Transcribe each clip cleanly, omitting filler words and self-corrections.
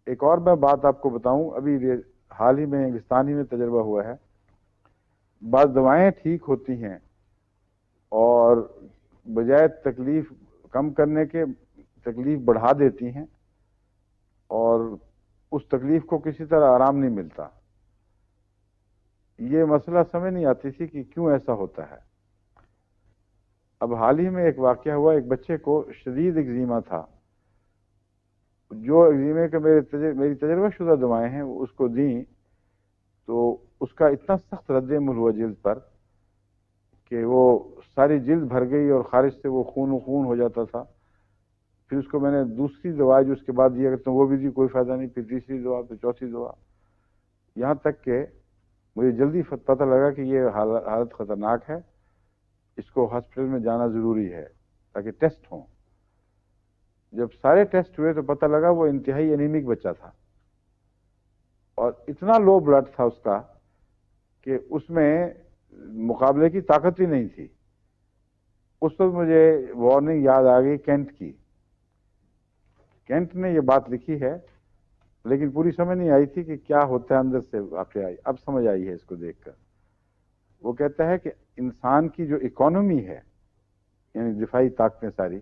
ایک اور میں بات آپ کو بتاؤں، ابھی حال ہی میں انگلستان ہی میں تجربہ ہوا ہے. بعض دوائیں ٹھیک ہوتی ہیں اور بجائے تکلیف کم کرنے کے تکلیف بڑھا دیتی ہیں، اور اس تکلیف کو کسی طرح آرام نہیں ملتا. یہ مسئلہ سمجھ نہیں آتی تھی کہ کیوں ایسا ہوتا ہے. اب حال ہی میں ایک واقعہ ہوا، ایک بچے کو شدید ایگزیما تھا. جو ایگزیمے کے میری تجربہ شدہ دوائیں ہیں اس کو دیں تو اس کا اتنا سخت رد عمل ہوا جلد پر کہ وہ ساری جلد بھر گئی اور خارج سے وہ خون ہو جاتا تھا. پھر اس کو میں نے دوسری دوا جو اس کے بعد دیا کرتا ہوں وہ بھی دی، کوئی فائدہ نہیں. پھر تیسری دوا، پھر چوتھی دوا، یہاں تک کہ مجھے جلدی پتہ لگا کہ یہ حالت خطرناک ہے، اس کو ہاسپٹل میں جانا ضروری ہے تاکہ ٹیسٹ ہوں. جب سارے ٹیسٹ ہوئے تو پتہ لگا وہ انتہائی انیمک بچہ تھا، اور اتنا لو بلڈ تھا اس کا کہ اس میں مقابلے کی طاقت ہی نہیں تھی. اس وقت مجھے وارننگ یاد آ گئی کینٹ کی. کینٹ نے یہ بات لکھی ہے، لیکن پوری سمجھ نہیں آئی تھی کہ کیا ہوتا ہے اندر سے واقعہ. اب سمجھ آئی ہے اس کو دیکھ کر. وہ کہتا ہے کہ انسان کی جو اکانومی ہے، یعنی دفاعی طاقتیں ساری،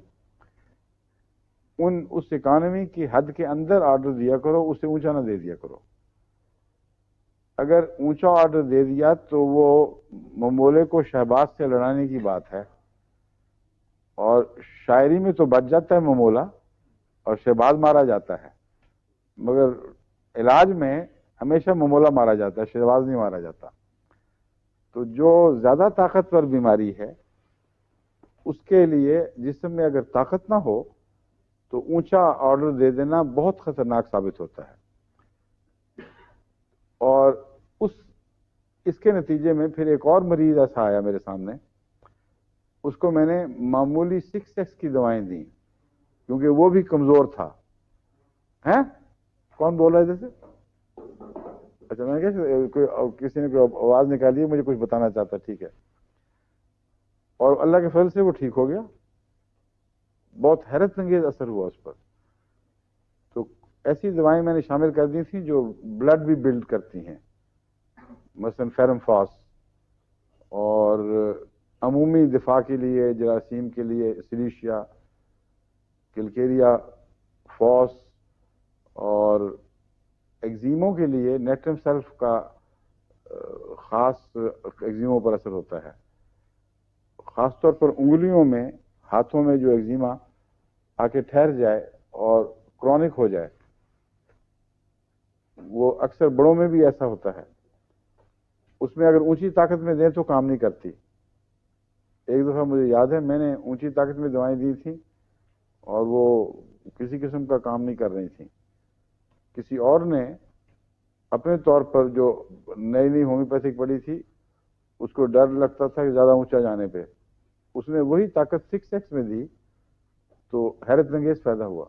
اس اکانومی کی حد کے اندر آرڈر دیا کرو، اسے اونچا نہ دے دیا کرو. اگر اونچا آرڈر دے دیا تو وہ ممولے کو شہباز سے لڑانے کی بات ہے، اور شاعری میں تو بچ جاتا ہے ممولا اور شہباز مارا جاتا ہے، مگر علاج میں ہمیشہ ممولا مارا جاتا ہے، شہباز نہیں مارا جاتا. تو جو زیادہ طاقتور بیماری ہے اس کے لیے جسم میں اگر طاقت نہ ہو تو اونچا آرڈر دے دینا بہت خطرناک ثابت ہوتا ہے. اور اس کے نتیجے میں پھر ایک اور مریض ایسا آیا میرے سامنے. اس کو میں نے معمولی 6X کی دوائیں دیں کیونکہ وہ بھی کمزور تھا. ہیں کون بول رہا ہے جیسے؟ اچھا، میں نے کسی نے کوئی آواز نکالی ہے، مجھے کچھ بتانا چاہتا. ٹھیک ہے. اور اللہ کے فضل سے وہ ٹھیک ہو گیا. بہت حیرت انگیز اثر ہوا اس پر. تو ایسی دوائیں میں نے شامل کر دی تھیں جو بلڈ بھی بلڈ کرتی ہیں، مثلا فیرم فاس، اور عمومی دفاع کے لیے جراثیم کے لیے سلیشیا، کلکیریا، فاس، اور ایگزیموں کے لیے نیٹرم سیلف کا خاص ایگزیموں پر اثر ہوتا ہے. خاص طور پر انگلیوں میں، ہاتھوں میں جو ایگزیما آ کے ٹھہر جائے اور کرونک ہو جائے، وہ اکثر بڑوں میں بھی ایسا ہوتا ہے. اس میں اگر اونچی طاقت میں دیں تو کام نہیں کرتی. ایک دفعہ مجھے یاد ہے میں نے اونچی طاقت میں دوائیں دی تھیں اور وہ کسی قسم کا کام نہیں کر رہی تھیں. کسی اور نے اپنے طور پر جو نئی ہومیوپیتھک پڑی تھی، اس کو ڈر لگتا تھا کہ زیادہ اونچا جانے پہ، اس نے وہی طاقت 6X میں دی تو حیرت انگیز فائدہ ہوا.